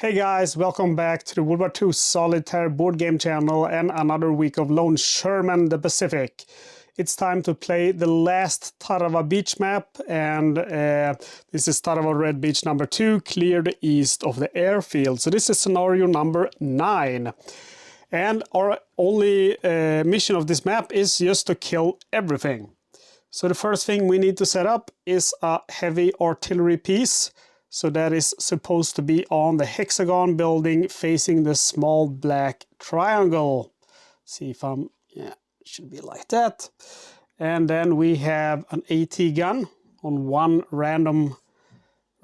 Hey guys, welcome back to the World War II Solitaire board game channel and another week of Lone Sherman the Pacific. It's time to play the last Tarawa beach map, and this is Tarawa Red Beach number 2, cleared east of the airfield. So this is scenario number 9. And our only mission of this map is just to kill everything. So the first thing we need to set up is a heavy artillery piece. So that is supposed to be on the hexagon building facing the small black triangle. See if I'm, yeah, it should be like that. And then we have an AT gun on one random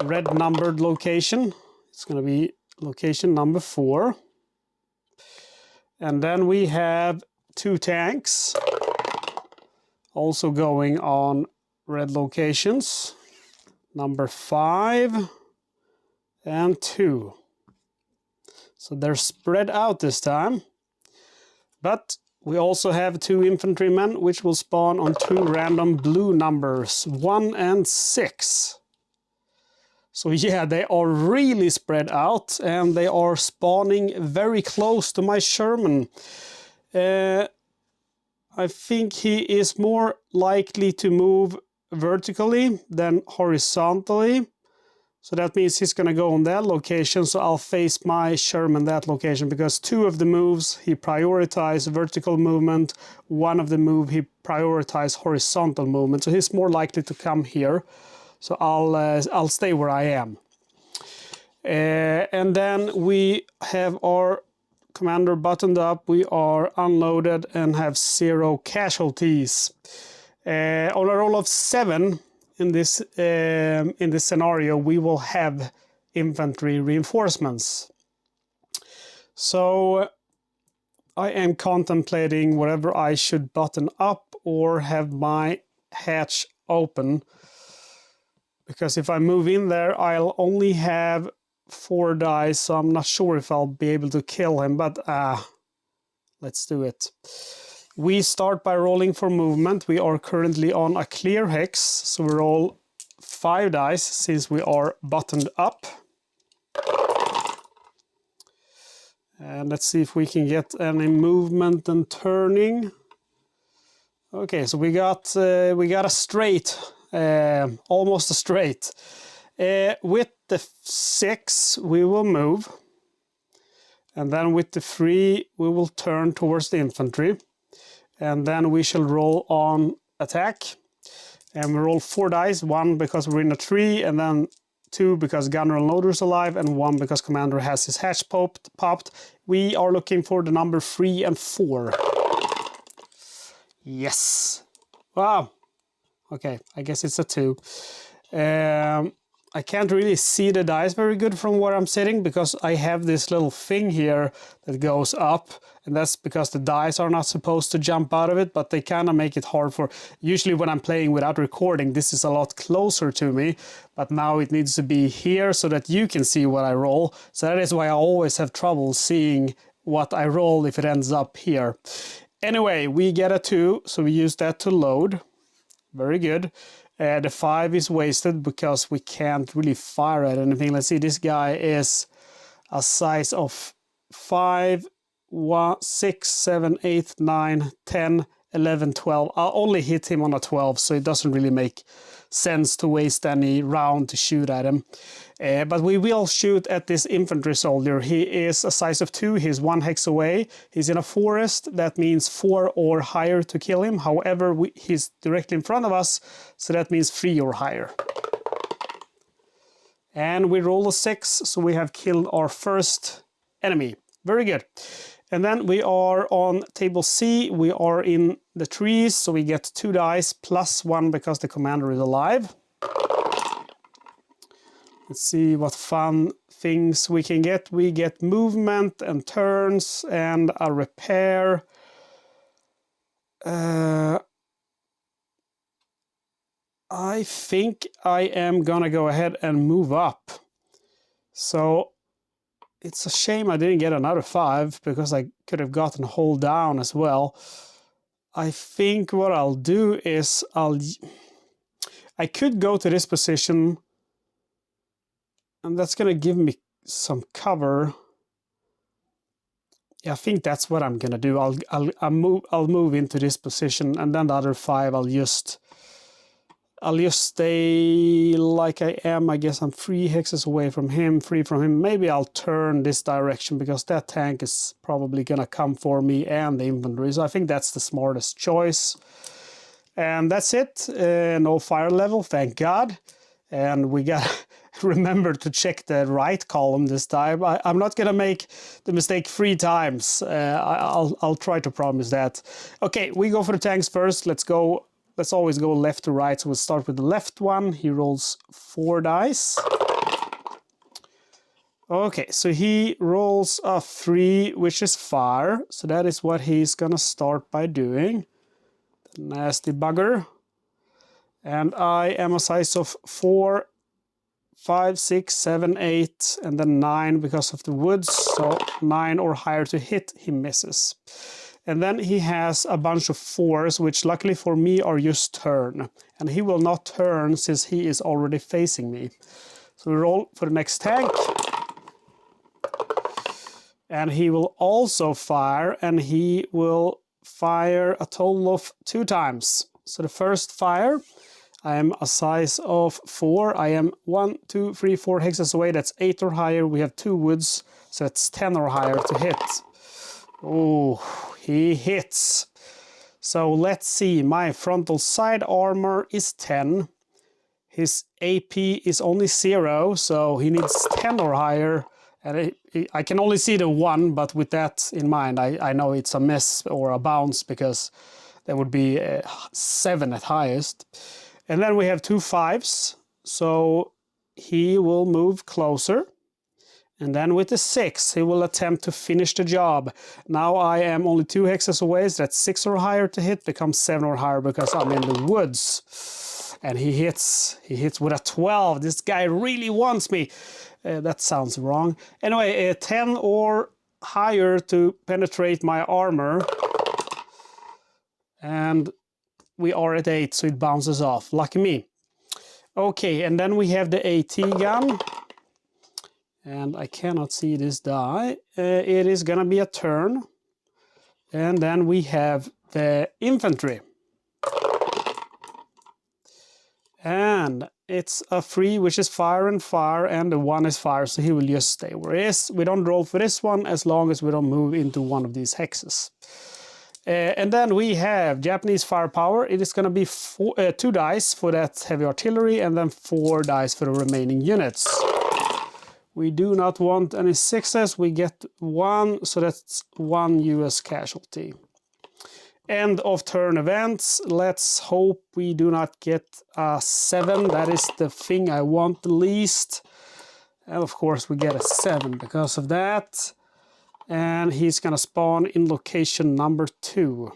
red numbered location. It's going to be location number 4. And then we have 2 tanks also going on red locations. Number 5 and 2. So they're spread out this time. But we also have 2 infantrymen which will spawn on 2 random blue numbers, 1 and 6. So yeah, they are really spread out and they are spawning very close to my Sherman. I think he is more likely to move vertically than horizontally. So that means he's going to go on that location, so I'll face my Sherman that location, because 2 of the moves he prioritized vertical movement, 1 of the move he prioritized horizontal movement, so he's more likely to come here. So I'll stay where I am. And then we have our commander buttoned up, we are unloaded and have 0 casualties. On a roll of 7 in this scenario, we will have infantry reinforcements. So I am contemplating whether I should button up or have my hatch open, because if I move in there, I'll only have 4 dice, so I'm not sure if I'll be able to kill him, but let's do it. We start by rolling for movement. We are currently on a clear hex, so we roll 5 dice since we are buttoned up. And let's see if we can get any movement and turning. Okay, so we got a straight, almost a straight. With the 6, we will move, and then with the 3, we will turn towards the infantry. And then we shall roll on attack. And we roll 4 dice, 1 because we're in a tree, and then 2 because gunner and loader is alive, and 1 because commander has his hatch popped. We are looking for the number 3 and 4. Yes. Wow. Okay, I guess it's a 2. I can't really see the dice very good from where I'm sitting, because I have this little thing here that goes up, and that's because the dice are not supposed to jump out of it, but they kind of make it hard for... Usually when I'm playing without recording, this is a lot closer to me, but now it needs to be here so that you can see what I roll. So that is why I always have trouble seeing what I roll if it ends up here. Anyway, we get a 2, so we use that to load. Very good. The 5 is wasted because we can't really fire at anything. Let's see, this guy is a size of 5, 1, 6, 7, 8, 9, 10, 11, 12. I'll only hit him on a 12, so it doesn't really make sense to waste any round to shoot at him. But we will shoot at this infantry soldier. He is a size of 2, he's 1 hex away. He's in a forest, that means 4 or higher to kill him. However, he's directly in front of us, so that means 3 or higher. And we roll a 6, so we have killed our first enemy. Very good. And then we are on table C, we are in the trees, so we get 2 dice plus 1 because the commander is alive. Let's see what fun things we can get. We get movement and turns and a repair. I think I am gonna go ahead and move up. So it's a shame I didn't get another 5, because I could have gotten hold down as well. I think what I'll do is I could go to this position, and that's going to give me some cover. Yeah, I think that's what I'm gonna do. I'll move into this position, and then the other 5 I'll just stay like I am. I guess I'm 3 hexes away from him, 3 from him. Maybe I'll turn this direction because that tank is probably gonna come for me and the infantry. So I think that's the smartest choice. And that's it. No fire level, thank God. And we got remember to check the right column this time. I'm not gonna make the mistake 3 times. I'll try to promise that. Okay, we go for the tanks first. Let's go. Let's always go left to right. So we'll start with the left one. He rolls 4 dice. Okay, so he rolls a 3, which is fire. So that is what he's gonna start by doing. The nasty bugger. And I am a size of 4, 5, 6, 7, 8, and then 9 because of the woods. So 9 or higher to hit, he misses. And then he has a bunch of 4s, which luckily for me are just turn. And he will not turn since he is already facing me. So we roll for the next tank. And he will also fire, and he will fire a total of 2 times. So the first fire, I am a size of 4. I am 1, 2, 3, 4 hexes away. That's 8 or higher. We have 2 woods, so it's 10 or higher to hit. Oh, he hits. So let's see. My frontal side armor is 10. His AP is only 0, so he needs 10 or higher. And I can only see the 1, but with that in mind, I know it's a miss or a bounce because there would be 7 at highest. And then we have 2 5s, so he will move closer. And then with the 6, he will attempt to finish the job. Now I am only 2 hexes away, so that's 6 or higher to hit, becomes 7 or higher because I'm in the woods. And he hits with a 12. This guy really wants me. That sounds wrong. Anyway, 10 or higher to penetrate my armor. And we are at 8, so it bounces off. Lucky me. Okay, and then we have the AT gun. And I cannot see this die. It is gonna be a turn. And then we have the infantry. And it's a 3, which is fire, and the 1 is fire, so he will just stay where he is. We don't roll for this one as long as we don't move into one of these hexes. And then we have Japanese firepower. It is going to be 2 dice for that heavy artillery, and then 4 dice for the remaining units. We do not want any 6s. We get 1, so that's 1 US casualty. End of turn events. Let's hope we do not get a 7. That is the thing I want the least. And of course we get a 7 because of that. And he's gonna spawn in location number 2.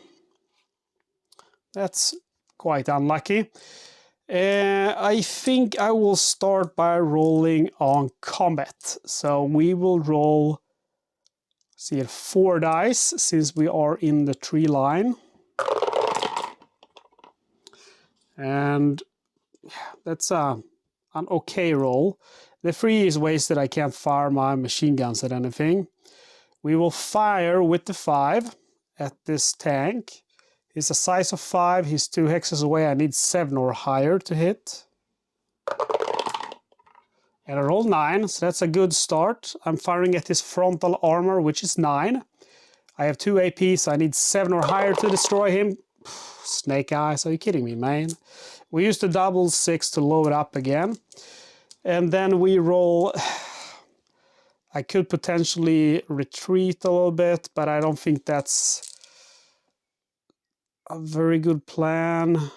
That's quite unlucky. I think I will start by rolling on combat. So we will roll, see, 4 dice since we are in the tree line. And that's an okay roll. The 3 is wasted. I can't fire my machine guns at anything. We will fire with the 5 at this tank. He's a size of 5. He's 2 hexes away. I need 7 or higher to hit. And I roll 9, so that's a good start. I'm firing at his frontal armor, which is 9. I have 2 AP, so I need 7 or higher to destroy him. Snake eyes, are you kidding me, man? We use the double 6 to load up again. And then we roll... I could potentially retreat a little bit, but I don't think that's a very good plan.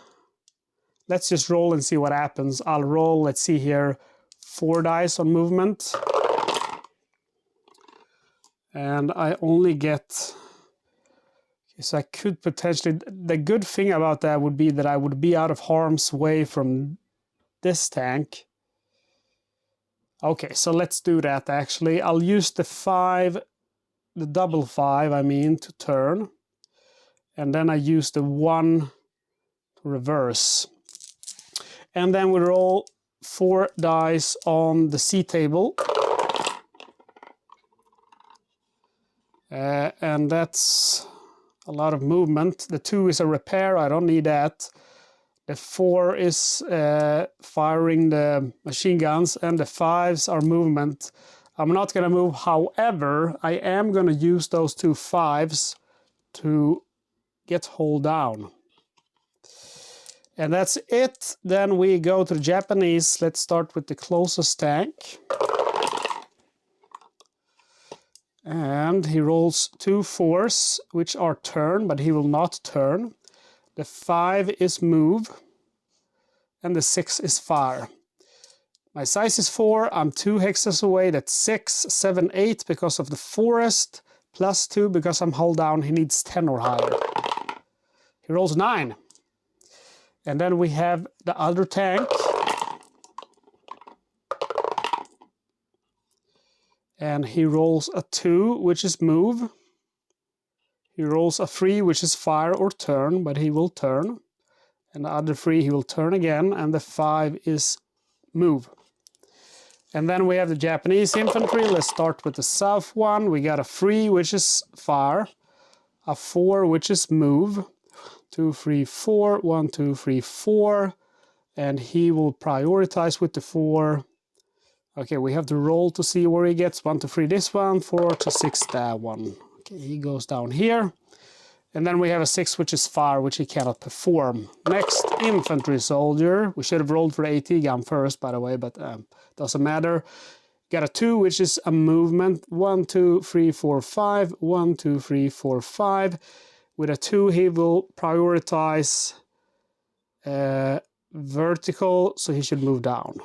Let's just roll and see what happens. I'll roll, let's see here, 4 dice on movement. And I only get... So I could potentially... The good thing about that would be that I would be out of harm's way from this tank. Okay, so let's do that actually. I'll use the 5, the double 5, I mean, to turn. And then I use the 1 to reverse. And then we roll 4 dice on the C table. And that's a lot of movement. The 2 is a repair, I don't need that. The 4 is firing the machine guns, and the 5s are movement. I'm not going to move, however, I am going to use those 2 5s to get hull down. And that's it. Then we go to the Japanese. Let's start with the closest tank. And he rolls 2 4s, which are turn, but he will not turn. The 5 is move, and the 6 is fire. My size is 4, I'm 2 hexes away, that's 6, 7, 8 because of the forest, plus 2 because I'm hull down, he needs 10 or higher. He rolls 9. And then we have the other tank. And he rolls a 2, which is move. He rolls a 3, which is fire or turn, but he will turn. And the other 3, he will turn again, and the 5 is move. And then we have the Japanese infantry. Let's start with the south one. We got a 3, which is fire, a 4, which is move, 2, 3, 4, 1, 2, 3, 4, and he will prioritize with the 4. Okay, we have to roll to see where he gets. 1 to 3 this one, 4 to 6 that one. Okay, he goes down here. And then we have a 6, which is fire, which he cannot perform. Next, infantry soldier. We should have rolled for the AT gun first, by the way, but doesn't matter. Got a 2, which is a movement. 1, 2, 3, 4, 5. 1, 2, 3, 4, 5. With a 2, he will prioritize vertical, so he should move down.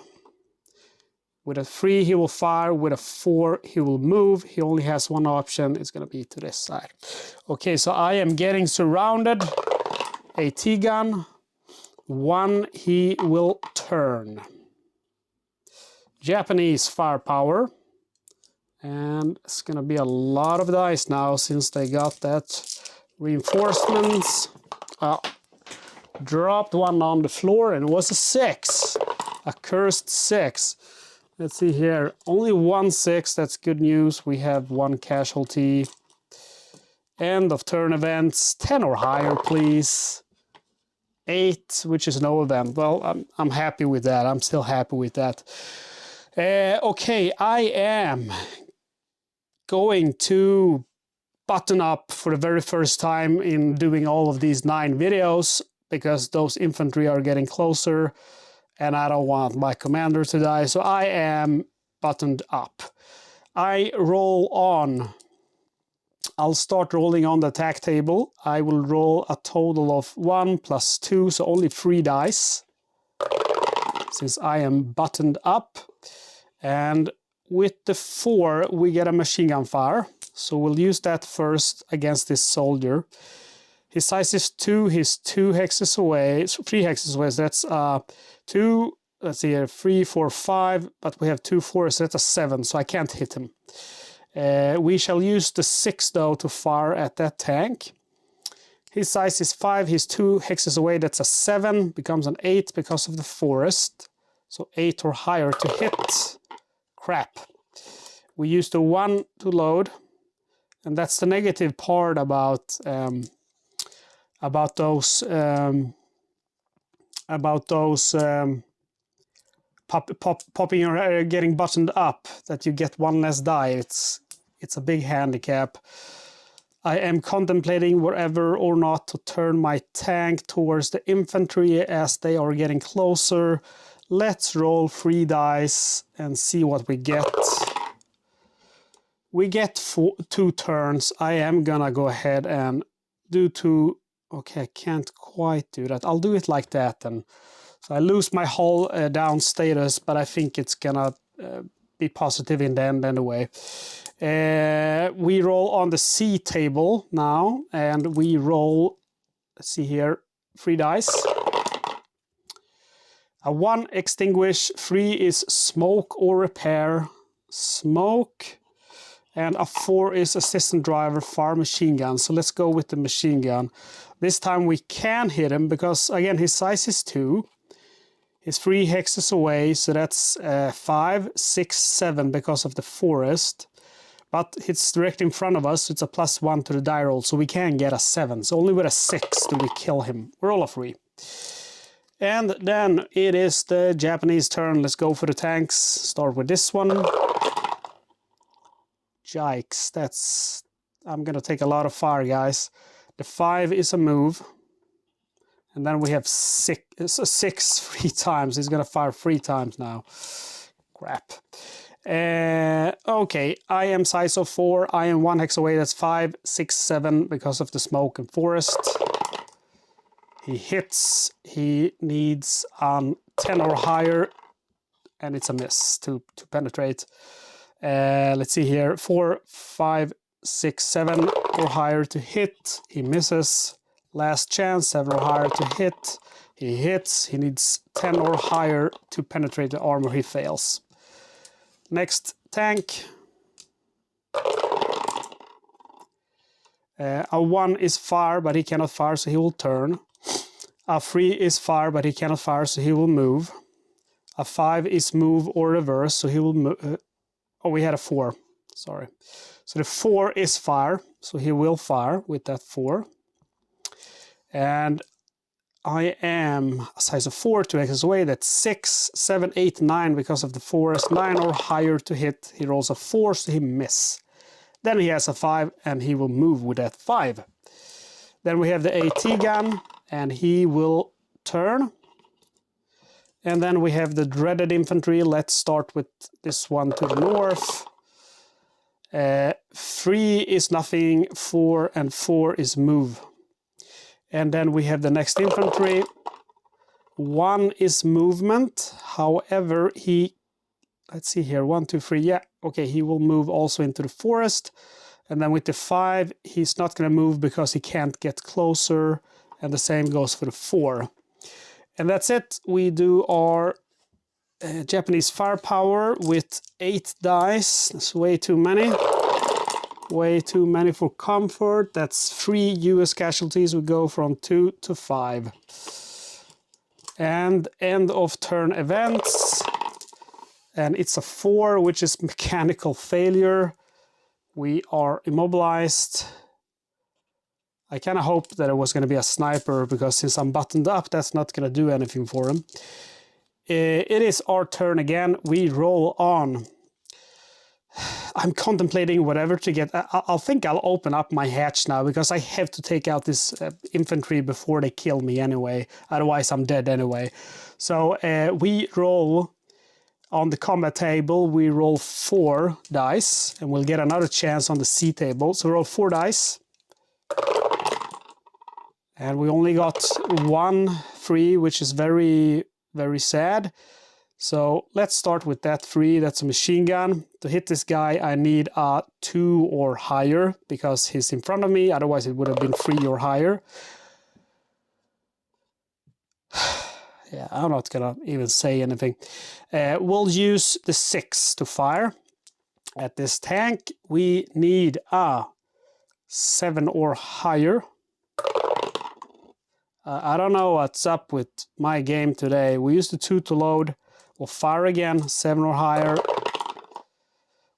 With a 3, he will fire. With a 4, he will move. He only has one option. It's going to be to this side. Okay, so I am getting surrounded. AT gun. 1, he will turn. Japanese firepower. And it's going to be a lot of dice now since they got that reinforcements. Dropped one on the floor and it was a 6. A cursed 6. Let's see here, only 1 6, that's good news. We have 1 casualty. End of turn events, 10 or higher, please. 8, which is no event. Well, I'm happy with that. I'm still happy with that. Okay, I am going to button up for the very first time in doing all of these 9 videos because those infantry are getting closer. And I don't want my commander to die, so I am buttoned up. I roll on. I'll start rolling on the attack table. I will roll a total of 1 plus 2, so only 3 dice. Since I am buttoned up. And with the 4, we get a machine gun fire. So we'll use that first against this soldier. His size is 2, he's 2 hexes away, 3 hexes away, so that's 2, let's see here, 3, 4, 5, but we have 2 4s, so that's a 7, so I can't hit him. We shall use the 6 though to fire at that tank. His size is 5, he's 2 hexes away, that's a 7, becomes an 8 because of the forest. So 8 or higher to hit. Crap. We use the 1 to load, and that's the negative part about those popping or getting buttoned up, that you get 1 less die. It's a big handicap. I am contemplating whether or not to turn my tank towards the infantry as they are getting closer. Let's roll 3 dice and see what we get. We get 2 turns. I am gonna go ahead and do 2. Okay, I can't quite do that. I'll do it like that then. So I lose my hull down status, but I think it's gonna be positive in the end anyway. We roll on the C table now, and we roll, let's see here, 3 dice. A 1 extinguish, 3 is smoke or repair, smoke. And a 4 is assistant driver, fire machine gun. So let's go with the machine gun. This time we can hit him because, again, his size is 2. He's 3 hexes away, so that's 5, 6, 7 because of the forest. But it's directly in front of us, so it's a +1 to the die roll, so we can get a 7. So only with a 6 do we kill him. Roll a 3. And then it is the Japanese turn. Let's go for the tanks. Start with this one. Yikes, that's... I'm gonna take a lot of fire, guys. The 5 is a move. And then we have 6 3 times. He's gonna fire 3 times now. Crap. Okay, I am size of 4. I am 1 hex away. That's 5, 6, 7 because of the smoke and forest. He hits. He needs 10 or higher. And it's a miss to penetrate. Let's see here. 4, 5, 6, 7 or higher to hit. He misses. Last chance, 7 or higher to hit. He hits. He needs 10 or higher to penetrate the armor. He fails. Next tank. A 1 is fire, but he cannot fire, so he will turn. A 3 is fire, but he cannot fire, so he will move. A 5 is move or reverse, so he will move. Oh, we had a 4. Sorry. So the 4 is fire, so he will fire with that 4. And I am a size of 4 to X's away. That's 6, 7, 8, 9 because of the forest. 9 or higher to hit. He rolls a 4, so he miss. Then he has a 5, and he will move with that 5. Then we have the AT gun, and he will turn. And then we have the dreaded infantry. Let's start with this one to the north. 3 is nothing, 4 and 4 is move. And then we have the next infantry. 1 is movement. However, let's see here, 1, 2, 3, yeah. Okay, he will move also into the forest. And then with the 5, he's not going to move because he can't get closer. And the same goes for the 4. And that's it. We do our Japanese firepower with 8 dice. That's way too many. Way too many for comfort. That's 3 US casualties. We go from 2 to 5. And end of turn events. And it's a 4, which is mechanical failure. We are immobilized. I kind of hoped that it was going to be a sniper, because since I'm buttoned up, that's not going to do anything for him. It is our turn again. We roll on. I'm contemplating whatever to get. I think I'll open up my hatch now, because I have to take out this infantry before they kill me anyway. Otherwise, I'm dead anyway. So we roll on the combat table. We roll 4 dice, and we'll get another chance on the C table. So roll 4 dice. And we only got 1 3, which is very, very sad. So let's start with that 3. That's a machine gun. To hit this guy, I need a 2 or higher, because he's in front of me. Otherwise, it would have been 3 or higher. Yeah, I'm not gonna even say anything. We'll use the 6 to fire at this tank. We need a 7 or higher. I don't know what's up with my game today. We used the 2 to load. We'll fire again, 7 or higher.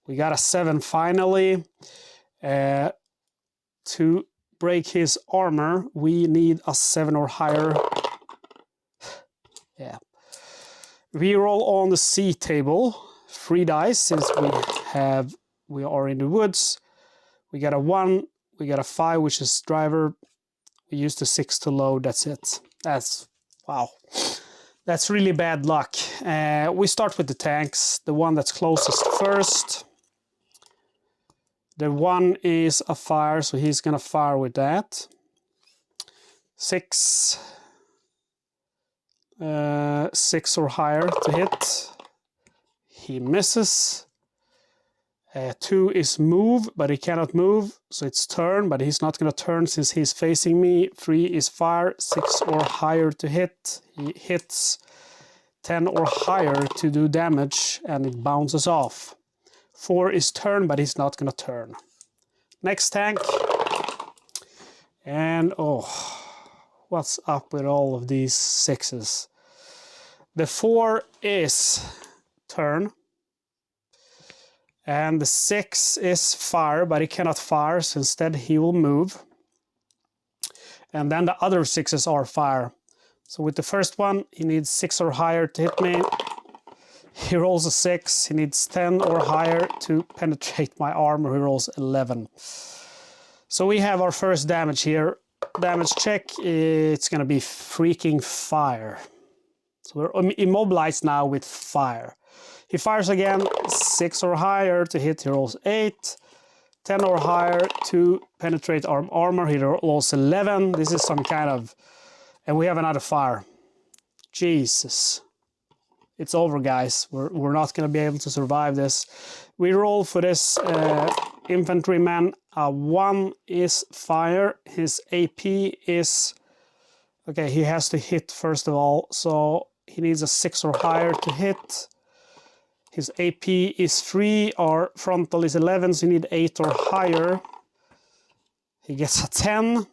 We got a 7 finally. To break his armor, we need a 7 or higher. Yeah. We roll on the C table. 3 dice, since we are in the woods. We got a 1, we got a 5, which is driver. We use the 6 to load, that's it. Wow. That's really bad luck. We start with the tanks. The one that's closest first. The 1 is a fire, so he's gonna fire with that. 6. 6 or higher to hit. He misses. 2 is move, but he cannot move, so it's turn, but he's not going to turn since he's facing me. 3 is fire, 6 or higher to hit. He hits. 10 or higher to do damage, and it bounces off. 4 is turn, but he's not going to turn. Next tank. And oh, what's up with all of these 6s? The 4 is turn. And the 6 is fire, but he cannot fire, so instead he will move. And then the other 6s are fire. So with the first one, he needs 6 or higher to hit me. He rolls a 6. He needs 10 or higher to penetrate my armor. He rolls 11. So we have our first damage here. Damage check. It's going to be freaking fire. So we're immobilized now with fire. He fires again. 6 or higher to hit. He rolls 8. 10 or higher to penetrate our armor. He rolls 11. This is some kind of... And we have another fire. Jesus. It's over, guys. We're not going to be able to survive this. We roll for this infantryman. 1 is fire. His AP is... Okay, he has to hit first of all. So he needs a 6 or higher to hit. His AP is 3. Our frontal is 11, so you need 8 or higher. He gets a 10.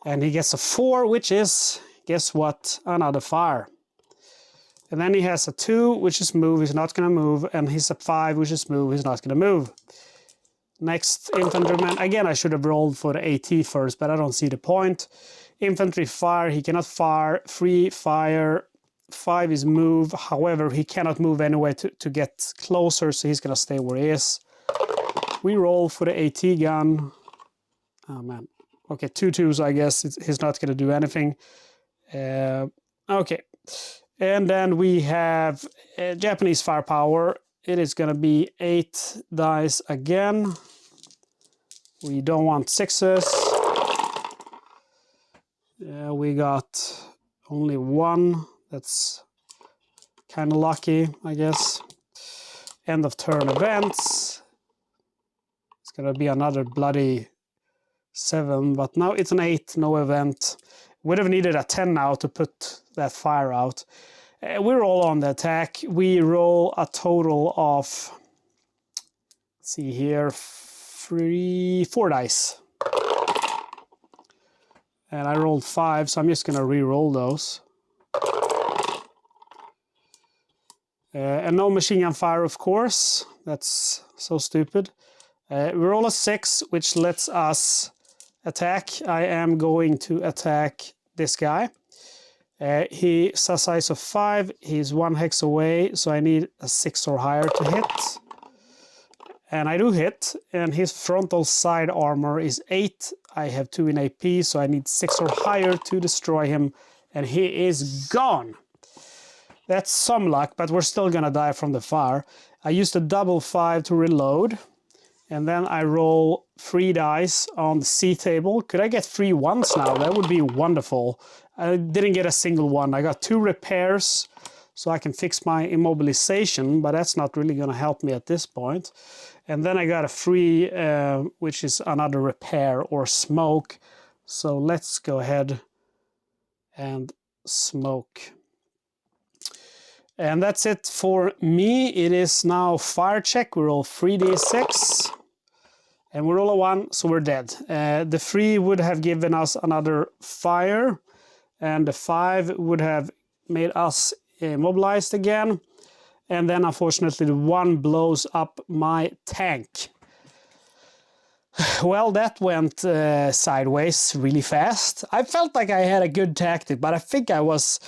And he gets a 4, which is, guess what, another fire. And then he has a 2, which is move, he's not going to move. And he's a 5, which is move, he's not going to move. Next infantryman, again I should have rolled for the AT first, but I don't see the point. Infantry fire, he cannot fire. 3 fire, 5 is move, however he cannot move anyway to get closer, so he's going to stay where he is. We roll for the AT gun. Oh man. Okay, 2-2s, I guess he's not going to do anything. Okay. And then we have Japanese firepower. It is going to be 8 dice again. We don't want 6s. We got only 1. That's kind of lucky, I guess. End of turn events. It's going to be another bloody 7, but now it's an 8, no event. Would have needed a 10 now to put that fire out. We're all on the attack. We roll a total of, let's see here, 4 dice. And I rolled 5, so I'm just going to re-roll those. And no machine gun fire, of course. That's so stupid. We roll a 6, which lets us attack. I am going to attack this guy. He's a size of 5. He's 1 hex away, so I need a 6 or higher to hit. And I do hit, and his frontal side armor is 8. I have 2 in AP, so I need 6 or higher to destroy him, and he is gone. That's some luck, but we're still gonna die from the fire. I used a double 5 to reload, and then I roll 3 dice on the C table. Could I get 3 1s now? That would be wonderful. I didn't get a single one. I got 2 repairs, so I can fix my immobilization, but that's not really gonna help me at this point. And then I got a 3, which is another repair or smoke. So let's go ahead and smoke. And that's it for me. It is now fire check. We roll 3d6. And we roll a 1, so we're dead. The 3 would have given us another fire. And the 5 would have made us immobilized again. And then, unfortunately, the 1 blows up my tank. Well, that went sideways really fast. I felt like I had a good tactic, but I think I was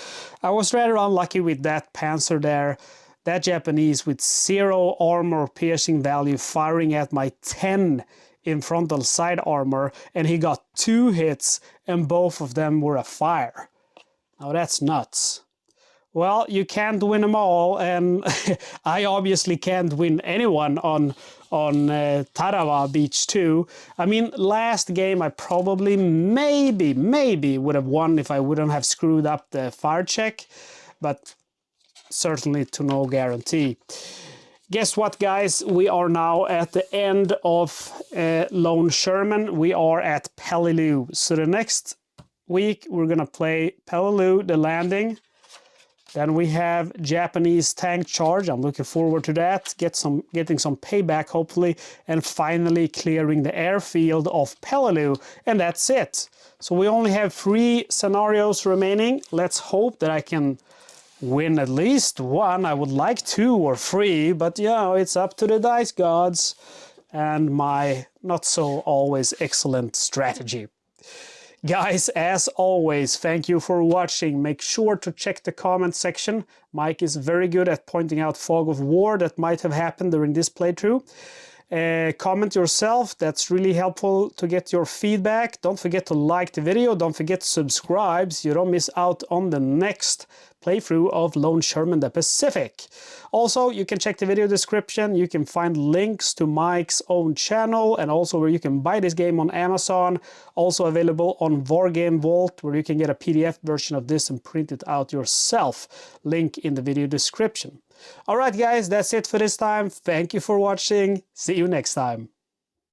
rather unlucky with that Panzer there. That Japanese with 0 armor piercing value firing at my 10 in frontal side armor, and he got 2 hits, and both of them were a fire. Now that's nuts. Well, you can't win them all, and I obviously can't win anyone on Tarawa Beach 2. I mean, last game I probably maybe would have won if I wouldn't have screwed up the fire check, but certainly to no guarantee. Guess what, guys? We are now at the end of Lone Sherman. We are at Peleliu. So the next week we're gonna play Peleliu, the landing. Then we have Japanese tank charge. I'm looking forward to that. Getting some payback, hopefully, and finally clearing the airfield of Peleliu. And that's it. So we only have 3 scenarios remaining. Let's hope that I can win at least one. I would like 2 or 3, but you know, it's up to the dice gods and my not so always excellent strategy. Guys, as always, thank you for watching. Make sure to check the comment section. Mike is very good at pointing out fog of war that might have happened during this playthrough. Comment yourself, that's really helpful to get your feedback. Don't forget to like the video, don't forget to subscribe so you don't miss out on the next playthrough of Lone Sherman the Pacific. Also, you can check the video description, you can find links to Mike's own channel and also where you can buy this game on Amazon. Also available on Wargamevault, where you can get a PDF version of this and print it out yourself. Link in the video description. Alright guys, that's it for this time. Thank you for watching. See you next time.